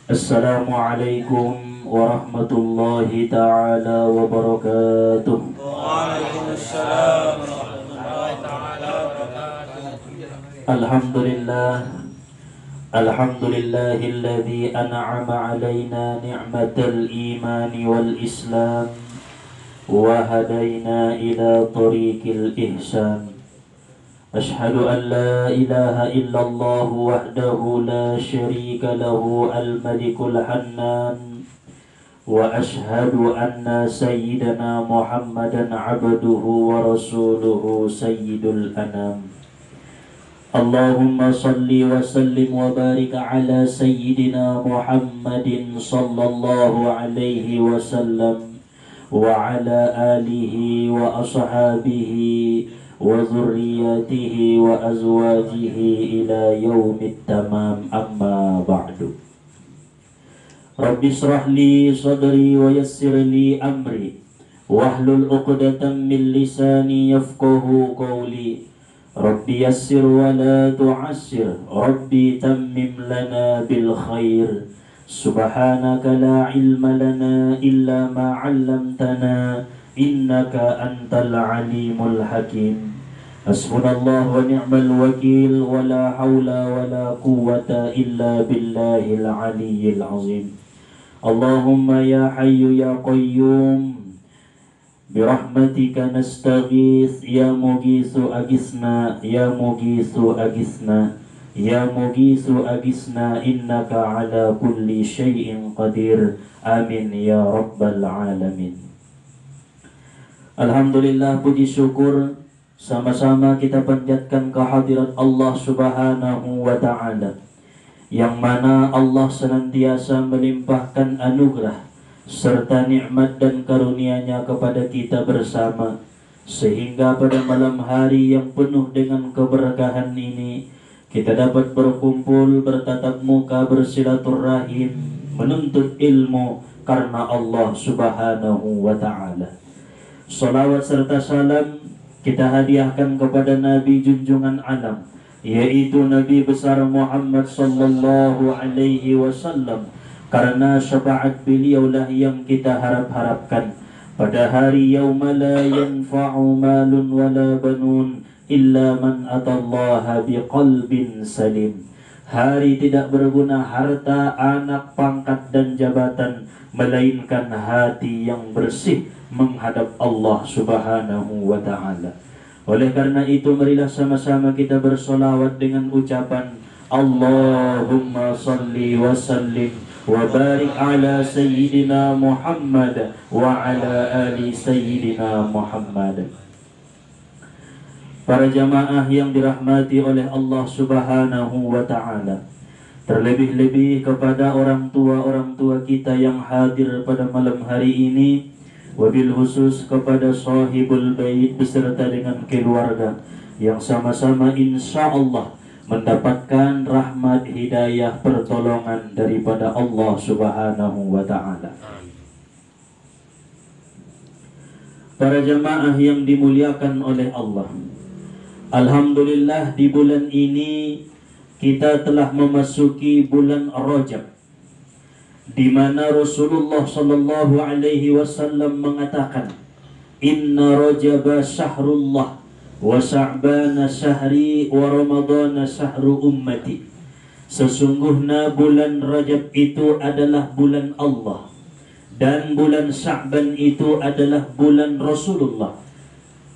Assalamualaikum warahmatullahi ta'ala wabarakatuh. Waalaikumsalam warahmatullahi ta'ala wabarakatuh. Alhamdulillah. Alhamdulillahilladzi an'ama alaina ni'matal imani wal islam wa hadaina ila tariqil ihsan. Ashhadu an la ilaha illallah wahdahu la syarika lahu al-malikul hannan wa ashhadu anna sayyidana Muhammadan abduhu wa rasuluhu sayyidul anam. Allahumma salli wa sallim wa barik ala sayyidina Muhammadin sallallahu alaihi wasallam wa ala alihi wa ashabihi wa zurriyatihi wa azwajihi ila yaumit tamam, amma ba'du. Rabbi shrah li sadri wa yassir li amri wahlul 'uqdatam min lisani yafqahu qawli. Rabbi yassir wa la tu'assir, Rabbi tammim lana bil khair. Subhanaka la ilma lana illa ma 'allamtana innaka antal alimul hakim. Hasbunallah wa ni'mal wakil, wa la hawla wa la quwwata illa billahil aliyyil azim. Allahumma ya hayyu ya qayyum birahmatika nastaghith, ya mughithu aghithna, ya mughithu aghithna, ya mughithu aghithna, innaka ala kulli syai'in qadir. Amin ya rabbal alamin. Alhamdulillah, puji syukur sama-sama kita panjatkan kehadirat Allah Subhanahu wa ta'ala, yang mana Allah senantiasa melimpahkan anugerah serta nikmat dan karunia-Nya kepada kita bersama, sehingga pada malam hari yang penuh dengan keberkahan ini kita dapat berkumpul, bertatap muka, bersilaturahim, menuntut ilmu karena Allah Subhanahu wa ta'ala. Salawat serta salam kita hadiahkan kepada Nabi junjungan alam, yaitu Nabi besar Muhammad sallallahu alaihi wasallam, karena syafaat beliaulah yang kita harap-harapkan pada hari yauma la yanfa'u malun wala banun illa man atallaha biqalbin salim. Hari tidak berguna harta, anak, pangkat dan jabatan, melainkan hati yang bersih menghadap Allah Subhanahu wa ta'ala. Oleh karena itu, marilah sama-sama kita bersolawat dengan ucapan Allahumma salli wa sallim wa barik ala sayyidina Muhammad wa ala ali sayyidina Muhammad. Para jamaah yang dirahmati oleh Allah Subhanahu wa ta'ala, terlebih-lebih kepada orang tua kita yang hadir pada malam hari ini, wabil khusus kepada sahibul bait beserta dengan keluarga yang sama-sama insya Allah mendapatkan rahmat, hidayah, pertolongan daripada Allah Subhanahu wa ta'ala. Para jamaah yang dimuliakan oleh Allah, alhamdulillah di bulan ini kita telah memasuki bulan Rajab, di mana Rasulullah sallallahu alaihi wasallam mengatakan, inna Rajaba syahrullah wa Sya'bana syahri wa Ramadana syahru ummati. Sesungguhnya bulan Rajab itu adalah bulan Allah, dan bulan Sya'ban itu adalah bulan Rasulullah,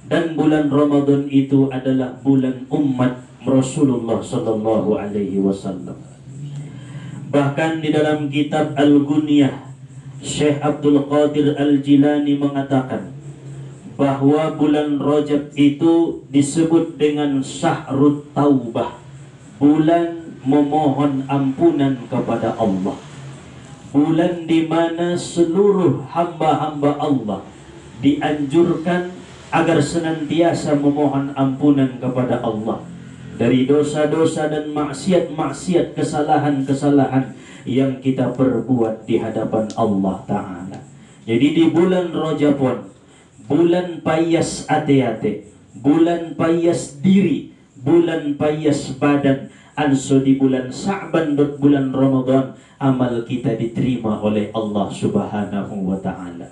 dan bulan Ramadan itu adalah bulan umat Rasulullah sallallahu alaihi wasallam. Bahkan di dalam kitab Al-Ghunyah, Syekh Abdul Qadir Al-Jilani mengatakan bahwa bulan Rajab itu disebut dengan Syahrut Taubah, bulan memohon ampunan kepada Allah, bulan di mana seluruh hamba-hamba Allah dianjurkan agar senantiasa memohon ampunan kepada Allah dari dosa-dosa dan maksiat-maksiat, kesalahan-kesalahan yang kita perbuat di hadapan Allah Ta'ala. Jadi di bulan Rajab, bulan payas ate-ate, bulan payas diri, bulan payas badan, anso di bulan Sa'ban dot bulan Ramadan, amal kita diterima oleh Allah Subhanahu wa ta'ala.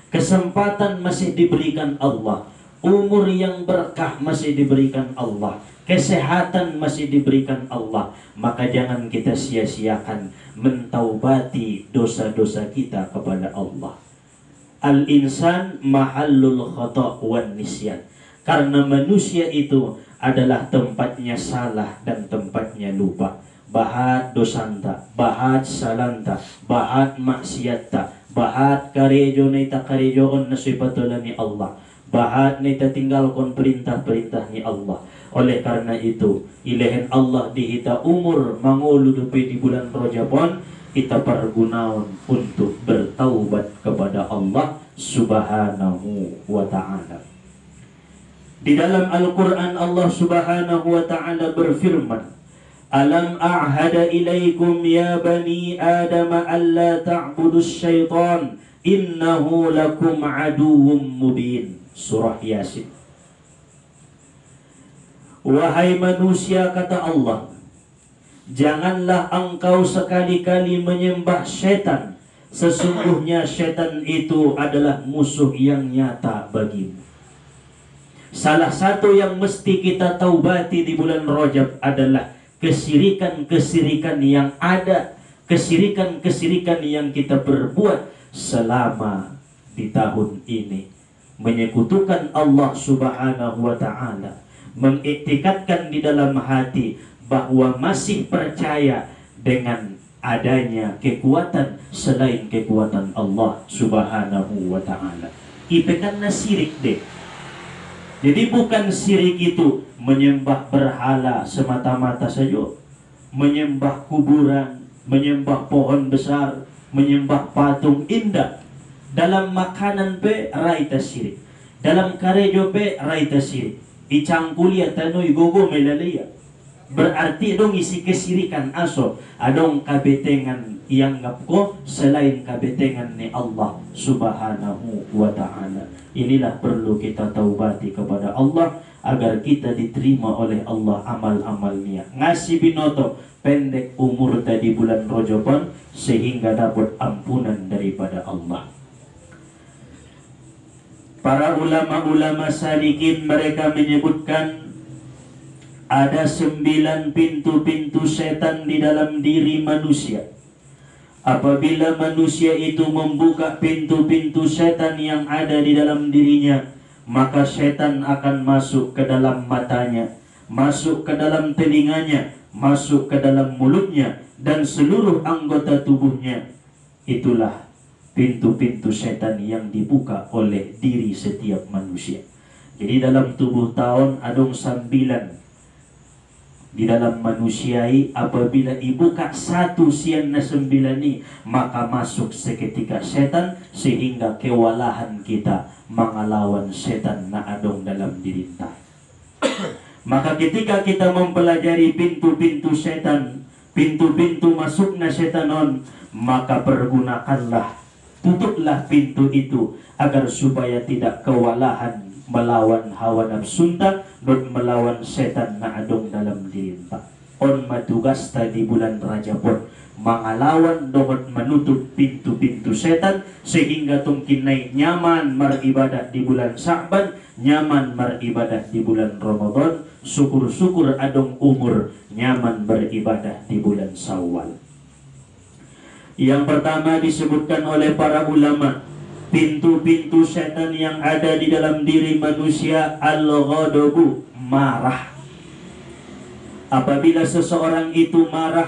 Kesempatan masih diberikan Allah, umur yang berkah masih diberikan Allah, kesehatan masih diberikan Allah. Maka jangan kita sia-siakan mentaubati dosa-dosa kita kepada Allah. Al-insan mahallul khata' wan nisyan. Karena manusia itu adalah tempatnya salah dan tempatnya lupa. Bahat dosanta, bahat salanta, bahat maksiatta, bahat karejo nita karejoon na sipatulani Allah, bahat nita tinggalkan perintah-perintah ni Allah. Oleh karena itu, ilahin Allah dihita umur manguludupi di bulan Rajabon, kita pergunakan untuk bertaubat kepada Allah Subhanahu wa ta'ala. Di dalam Al-Quran Allah Subhanahu wa ta'ala berfirman, Alam a'hada ilaikum ya bani Adam alla ta'budus syaitan innahu lakum aduwwum mubin. Surah Yasin. Wahai manusia, kata Allah, janganlah engkau sekali-kali menyembah syaitan. Sesungguhnya syaitan itu adalah musuh yang nyata bagimu. Salah satu yang mesti kita taubati di bulan Rajab adalah kesirikan-kesirikan yang ada, kesirikan-kesirikan yang kita perbuat selama di tahun ini. Menyekutukan Allah Subhanahu wa ta'ala, mengiktikadkan di dalam hati bahwa masih percaya dengan adanya kekuatan selain kekuatan Allah Subhanahu wa ta'ala. Ipekan na sirik deh. Jadi bukan syirik itu menyembah berhala semata-mata saja, menyembah kuburan, menyembah pohon besar, menyembah patung indah. Dalam makanan pe raita syirik, dalam karejo pe raita syirik. Icangkulia tanoy gogo melalaya. Berarti dong isi kesirikan aso, adong kabetengan yang ngapko selain kabetengan ni Allah Subhanahu wa ta'ala. Inilah perlu kita taubati kepada Allah agar kita diterima oleh Allah amal-amalnya. Ngasih binoto pendek umur tadi bulan Rajabon sehingga dapat ampunan daripada Allah. Para ulama-ulama salikin mereka menyebutkan ada 9 pintu-pintu setan di dalam diri manusia. Apabila manusia itu membuka pintu-pintu setan yang ada di dalam dirinya, maka setan akan masuk ke dalam matanya, masuk ke dalam telinganya, masuk ke dalam mulutnya, dan seluruh anggota tubuhnya. Itulah pintu-pintu setan yang dibuka oleh diri setiap manusia. Jadi dalam tubuh tahun adong 9 di dalam manusiai. Apabila ibuka satu siang na 9 ni, maka masuk seketika setan sehingga kewalahan kita mengalawan setan na adong dalam diri kita. Maka ketika kita mempelajari pintu-pintu setan, pintu-pintu masuk na setanon, maka pergunakanlah, tutuplah pintu itu agar supaya tidak kewalahan melawan hawa nafsunta dan melawan setan na adong dalam diri ta. On matugas tadi bulan Rajabon mangalawan dohot menutup pintu-pintu setan sehingga tungkinay nyaman maribadah di bulan Sa'ban, nyaman maribadah di bulan Ramadan, syukur-syukur adong umur nyaman beribadah di bulan Syawal. Yang pertama disebutkan oleh para ulama, pintu-pintu setan yang ada di dalam diri manusia, al-ghadabu, marah. Apabila seseorang itu marah,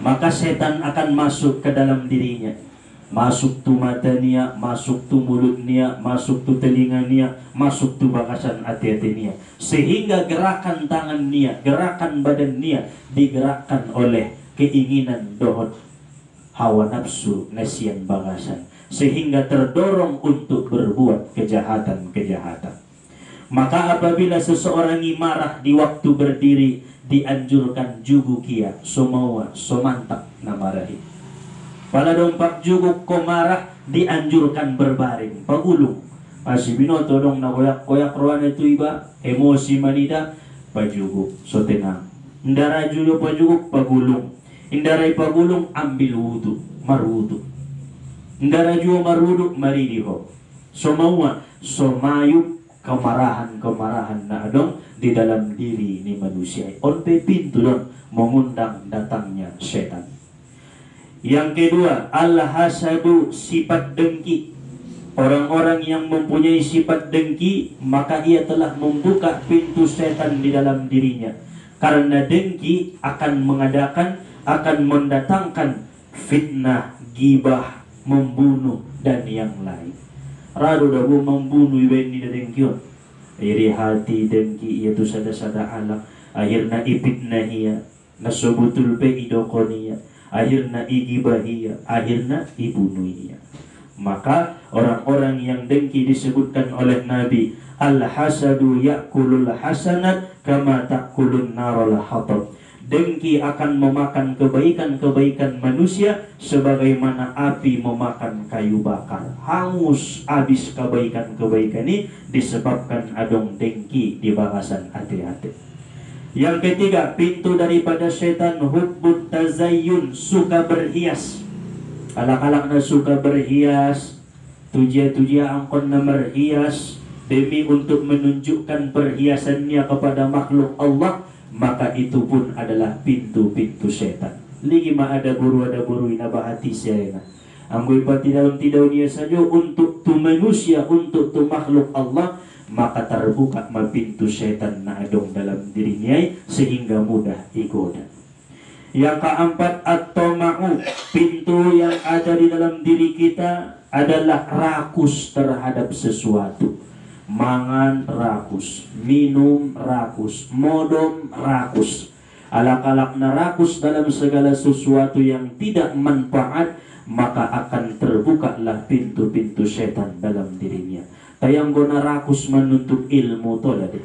maka setan akan masuk ke dalam dirinya. Masuk tu matanya, masuk tu mulutnya, masuk tu telinganya, masuk tu bakasan hati-hatinya. Sehingga gerakan tangannya, gerakan badannya digerakkan oleh keinginan dohot hawa nafsu nasian bagasan, sehingga terdorong untuk berbuat kejahatan-kejahatan. Maka apabila seseorang marah di waktu berdiri, dianjurkan jugu kia, somawa, somantak namarahi. Pada dompak jugu komarah, dianjurkan berbaring, pagulung. Masih binoto dong na koyak-koyak ruan itu iba, emosi manida, pajugu, so tenang. Ndara juga pajuguk pagulung. Indarai pagulung ambil wudu, marwudu. Ndara juga marwudu maridiho. Semua somayuk kemarahan-kemarahan na adong di dalam diri ni manusia. Onpe pintu don mengundang datangnya setan. Yang kedua, al-hasadu, sifat dengki. Orang-orang yang mempunyai sifat dengki, maka ia telah membuka pintu setan di dalam dirinya. Karena dengki akan mendatangkan fitnah, gibah, membunuh, dan yang lain. Rado dabu membunuh ibeni dengkion. Iri hati dengki itu sada-sada alam. Akhirnya ipitnahia, nasubutul pe idokonia. Akhirnya igibahia, akhirnya ibunuhia. Maka orang-orang yang dengki disebutkan oleh Nabi, al-hasadu ya'kulul hasanat kama ta'kulun narul hatab. Dengki akan memakan kebaikan-kebaikan manusia sebagaimana api memakan kayu bakar. Hangus habis kebaikan-kebaikan ini disebabkan adong dengki di bahasan hati-hati. Yang ketiga, pintu daripada setan hubbut tazayyun, suka berhias. Alak-alak na suka berhias, tuja-tuja angkon na berhias demi untuk menunjukkan perhiasannya kepada makhluk Allah, maka itu pun adalah pintu-pintu setan. Lagi ma ada buru ina bahati saya. Anggoy pati dalam tidak dia saja untuk tu manusia, untuk tu makhluk Allah, maka terbuka pintu setan na adong dalam dirinya sehingga mudah igoda. Yang keempat, at-tama'u, pintu yang ada di dalam diri kita adalah rakus terhadap sesuatu. Mangan rakus, minum rakus, modom rakus. Alak-alak na rakus dalam segala sesuatu yang tidak manfaat, maka akan terbukalah pintu-pintu setan dalam dirinya. Tayang guna rakus menuntut ilmu tolade.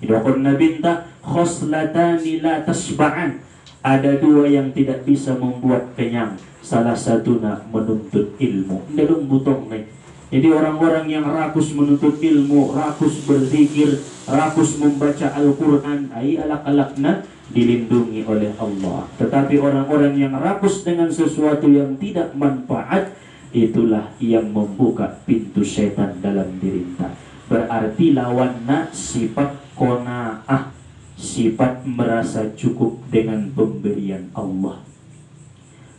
Idokon nabinta khoslatani la tasba'an. Ada dua yang tidak bisa membuat kenyang. Salah satunya menuntut ilmu. Ndalung butong nih. Jadi orang-orang yang rakus menuntut ilmu, rakus berzikir, rakus membaca Al-Quran, ay alak-alakna dilindungi oleh Allah. Tetapi orang-orang yang rakus dengan sesuatu yang tidak manfaat, itulah yang membuka pintu setan dalam diri kita. Berarti lawannya sifat qanaah, sifat merasa cukup dengan pemberian Allah.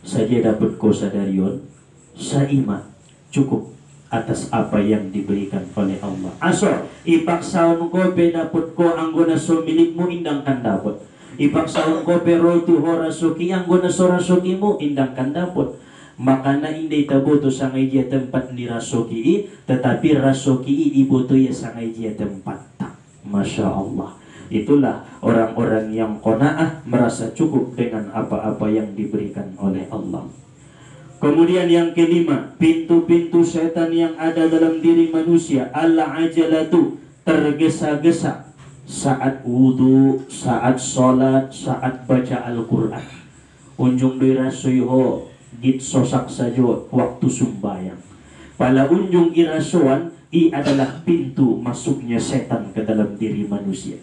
Saja dapat ko sadarion, saima cukup atas apa yang diberikan oleh Allah. Asal ipaksaon ko pe dapat ko anggona so milikmu indangkan dapat. Ipaksaon ko pe rotu horasuki anggona so rasukimu indangkan dapat. Maka na hindi tabuto sa ngayja tempat ni rasoki, tetapi rasoki ibuto ya sa ngayja tempat tak. Masya Allah. Itulah orang-orang yang qanaah, merasa cukup dengan apa-apa yang diberikan oleh Allah. Kemudian yang kelima, pintu-pintu setan yang ada dalam diri manusia, al-ajalatu, tergesa-gesa saat wudu, saat sholat, saat baca Al-Quran. Unjung dirasuyho git sosak saja waktu sumbayang. Pala unjung irasuan adalah pintu masuknya setan ke dalam diri manusia.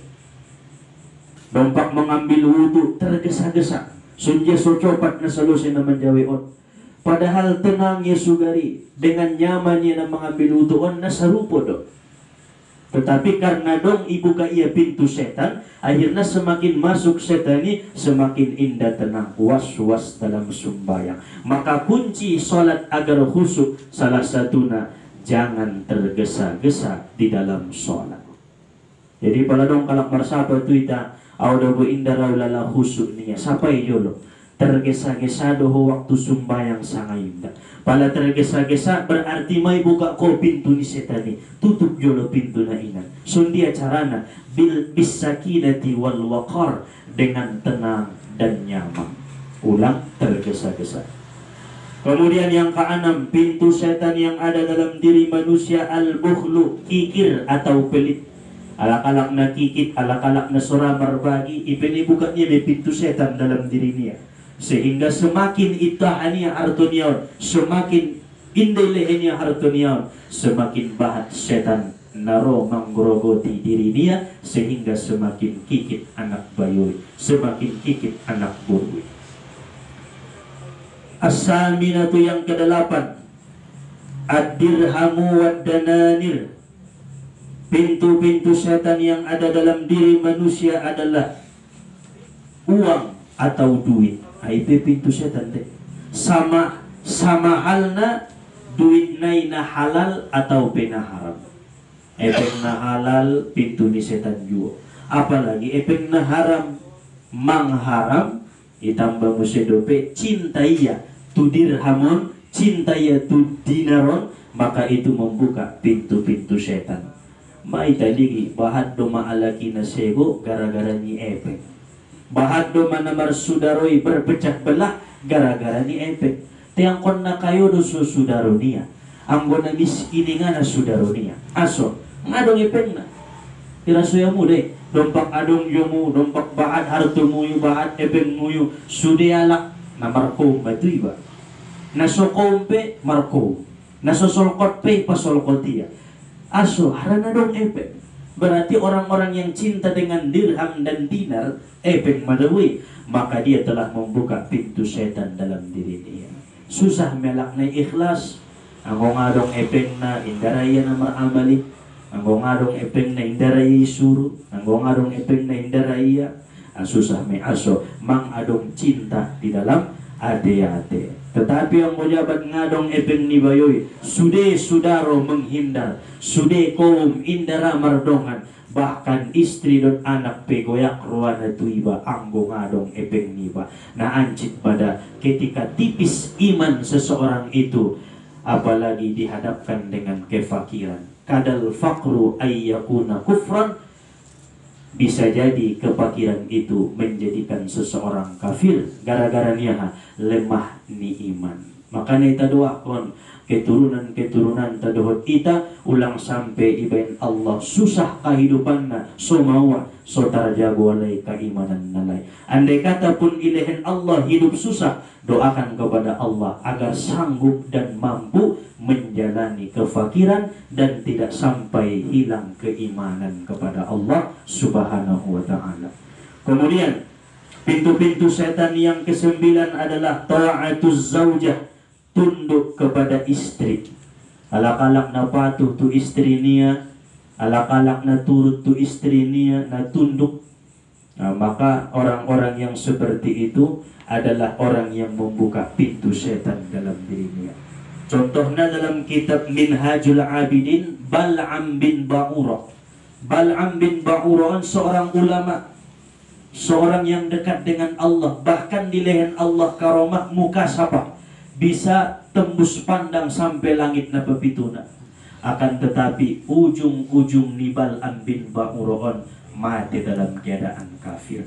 Dompak mengambil wudu tergesa-gesa, sunja socopat na salusin na manjawion. Padahal tenangnya sugari, dengan nyamannya na mengambil wuduon na sarupo do. Tetapi karena dong ibuka ia pintu setan, akhirnya semakin masuk setan ini, semakin indah tenang, was-was dalam sumbayang. Maka kunci solat agar khusyuk salah satunya jangan tergesa-gesa di dalam solat. Jadi pada dong kalak marsapa itu ita auda bu indara ulala khusyuk niya. Sapai jolo tergesa-gesa doho waktu sumbayang sangayunda. Pala tergesa-gesa berarti may buka ko pintu ni setan ni. Tutup jolo pintu na ina. Sundia carana bil bisakinati wal waqar, dengan tenang dan nyaman. Ulang, tergesa-gesa. Kemudian yang keenam, pintu setan yang ada dalam diri manusia al-bukhlu, kikir atau pelit. Alak-alak na kikit, alak-alak na suramar bagi, ipinibukanya may pintu setan dalam dirinya. Sehingga semakin itaannya hartonion, semakin indai lehennya hartonion, semakin bahat setan naro menggerogoti diri dia sehingga semakin kikit anak bayu, semakin kikit anak burui. As-saminatu yang kedelapan, ad-dirhamu wad-dananir. Pintu-pintu setan yang ada dalam diri manusia adalah uang atau duit. Itu pintu setan deh. Sama halna duit naina halal atau pena haram. Epengna halal pintu ni setan juga. Apalagi epengna haram mangharam ditambah musedope cintaiya tu dirhamun cintaiya tu dinaron, maka itu membuka pintu-pintu setan. Mai tadi bahad doma alaki na sego gara-gara ni epeng. Bahad doma namar sudaroi berpecah belah gara-gara ni epeng. Tiang kon na kayo do sudaro niya. Anggo na miskini nga na sudaro niya. Aso ngadong epeng na tiraso yamu deh dompak adong yomu dompak bahat harto muyu bahat epeng muyu sudialak na marko batu iba naso kompe marko naso solkot pe pasolkot dia. Aso harana dong epeng. Berarti orang-orang yang cinta dengan dirham dan dinar epeng madawi, maka dia telah membuka pintu setan dalam diri dia. Susah melakna ikhlas. Anggo ngadong epeng na indaraya na maramali. Anggo ngadong epeng na indaraya isuru, anggo ngadong epeng na indaraya susah me aso mang adong cinta di dalam ade-ade. Tetapi yang mojabat ngadong epeng ni bayoy sude sudaro menghindar, sude kaum indara mardongan, bahkan istri dan anak pegoyak ruana tuiba anggo ngadong epeng niba. Nah ancit pada ketika tipis iman seseorang itu, apalagi dihadapkan dengan kefakiran. Kadal fakru ayyakuna kufran, bisa jadi kefakiran itu menjadikan seseorang kafir gara-gara niya lemah ni iman. Makanya kita doakan keturunan tadohot ita ulang sampai ibain Allah susah kehidupanna so mawa so tarjago alai keimanan nalai. Andai kata pun ilahin Allah hidup susah, doakan kepada Allah agar sanggup dan mampu menjalani kefakiran dan tidak sampai hilang keimanan kepada Allah Subhanahu wa ta'ala. Kemudian pintu-pintu setan yang kesembilan adalah ta'atuz zaujah, tunduk kepada istri. Alak-alak na patuh tu istri niya, alak-alak na turut tu istri niya, na tunduk. Nah, maka orang-orang yang seperti itu adalah orang yang membuka pintu setan dalam diri niya. Contohnya dalam kitab Minhajul Abidin, Bal'am bin Ba'ura. Bal'am bin Ba'ura seorang ulama, seorang yang dekat dengan Allah, bahkan di leher Allah karomah muka sapa, bisa tembus pandang sampai langit na pepituna. Akan tetapi ujung-ujung ni Bal'am bin Ba'ura mati dalam keadaan kafir.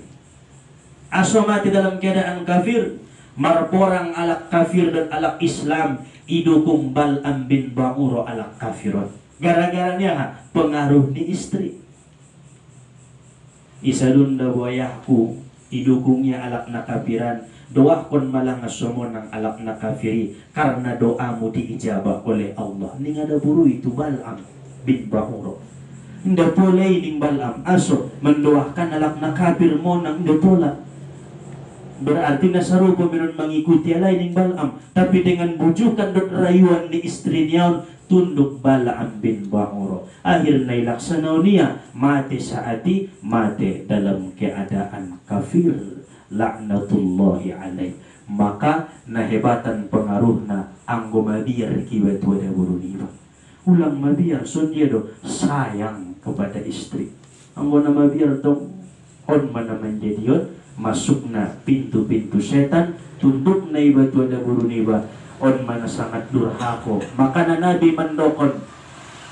Aso mati dalam keadaan kafir, marporang alak kafir dan alak Islam idukung Bal'am bin Ba'ura alak kafiron. Gara-garanya pengaruh ni istri. Isalunda buayahku idukungnya alak na kafiran, doa kon malang asomon ng alak na kafiri karena doamu diijabah oleh Allah. Ning ada buru itu Bal'am bin Ba'ura. Hindi boleh ning Bal'am aso mendoakan alak na kafir mo nang dotola. Berarti nasarupa meron mengikuti alay ning Bal'am, tapi dengan bujukan dan rayuan ni istri niya tunduk Bal'am bin Ba'ura. Akhir na ilaksanaw niya mati sa ati, mati dalam keadaan kafir, laknatullahi alaih. Maka nahebatan pengaruh na ang gumabiyar kiwet wada buruniba. Ulang mabiyar so dia do sayang kepada istri. Ang guna mabiyar tong on manaman jadi yun, masuk na pintu-pintu setan, tunduk na iba tu ada buru niba, on mana sangat durhako. Maka na Nabi mandokon,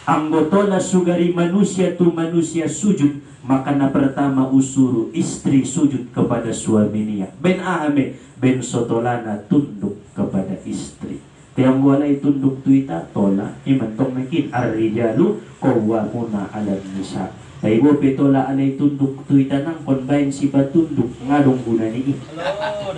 anggotola sugari manusia tu manusia sujud, maka na pertama usuru istri sujud kepada suaminya. Ben ahame, ben sotolana tunduk kepada istri. Tiang walay tunduk tuita tola, imantong nakin ar-rijalu qawwamuna 'alan nisa. Taibo petola alay tunduk tuita nang konbayin si batunduk ngadong guna ni.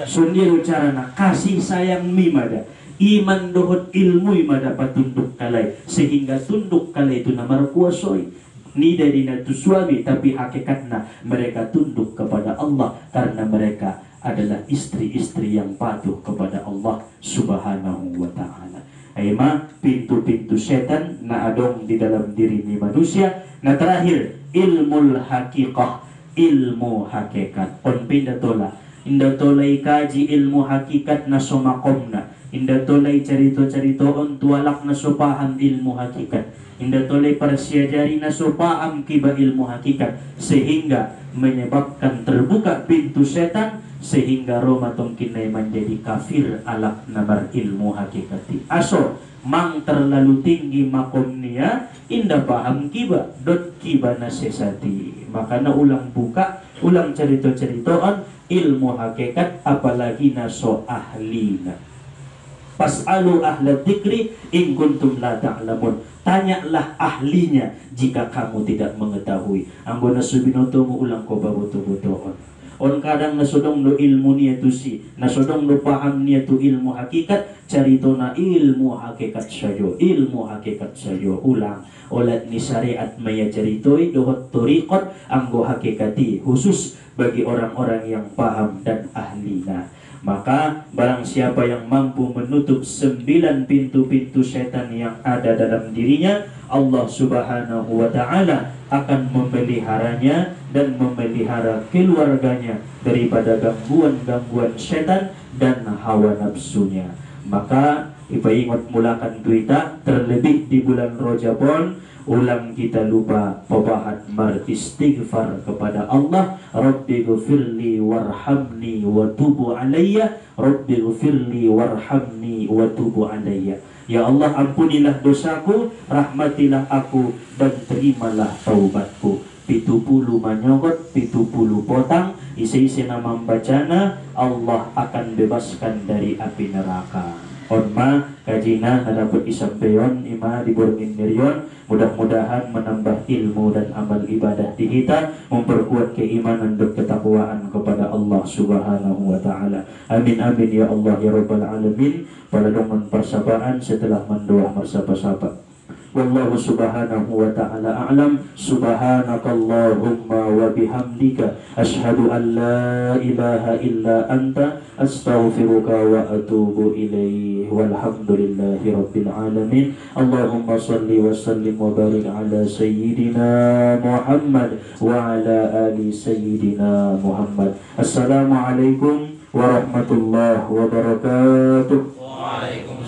Sundiro cara na kasih sayang mimada iman dohot ilmu ima dapat tunduk kalai, sehingga tunduk kalai itu nama kuasoi. Ni dari tu suami, tapi hakikatnya mereka tunduk kepada Allah karena mereka adalah istri-istri yang patuh kepada Allah Subhanahu wa ta'ala. Aima pintu-pintu setan na adong di dalam diri ni manusia. Nah terakhir ilmu hakikah, ilmu hakikat. On pindah tola, indah tolai kaji ilmu hakikat na somakomna, indah tolai cerita-cerita on tualak na supaham ilmu hakikat, indah tolai persiajari na supaham kiba ilmu hakikat, sehingga menyebabkan terbuka pintu setan, sehingga Roma tongkinai menjadi kafir alak namar ilmu hakikati. Aso mang terlalu tinggi makomnya, indah paham kiba dot kiba nasesati. Makanya ulang buka, ulang cerita-ceritaan ilmu hakikat, apalagi naso ahlina. Pas'alu ahla dzikri in kuntum la ta'lamun. Tanyalah ahlinya jika kamu tidak mengetahui. Anggona subinoto mo ulang ko babuto-butoon. On kadang nasodong no ilmu niya tu si, nasodong no paham niya tu ilmu hakikat, carito na ilmu hakikat sayo, ilmu hakikat sayo. Ulang olat ni syariat maya caritoy dohot turiqat anggo hakikati, khusus bagi orang-orang yang paham dan ahli. Maka barang siapa yang mampu menutup 9 pintu-pintu setan yang ada dalam dirinya, Allah Subhanahu wa ta'ala akan memeliharanya dan memelihara keluarganya daripada gangguan-gangguan setan dan hawa nafsunya. Maka ipaingot mulakan tuita, terlebih di bulan Rajabon, ulang kita lupa pabahat beristighfar kepada Allah. Rabbi ghfirli warhamni wa tubu alayya, Rabbi ghfirli warhamni wa tubu alayya. Ya Allah, ampunilah dosaku, rahmatilah aku, dan terimalah taubatku. 70 manyogot, 70 potang, isi-isi nama membacana, Allah akan bebaskan dari api neraka. Onma kajina na dapat isampayon ima di borngin mirion. Mudah-mudahan menambah ilmu dan amal ibadah di kita, memperkuat keimanan dan ketakwaan kepada Allah Subhanahu wa ta'ala. Amin amin ya Allah ya Rabbal alamin. Pada dengan persabaan setelah mendoa bersapa-sapa. Wallahu subhanahu wa ta'ala a'lam. Subhanakallahumma wa bihamdika asyhadu an la ilaha illa anta astaghfiruka wa atubu ilaih. Walhamdulillahi rabbil alamin. Allahumma salli wa sallim wa barik ala sayyidina Muhammad wa ala ali sayyidina Muhammad. Assalamualaikum warahmatullahi wabarakatuh. Waalaikumsalam.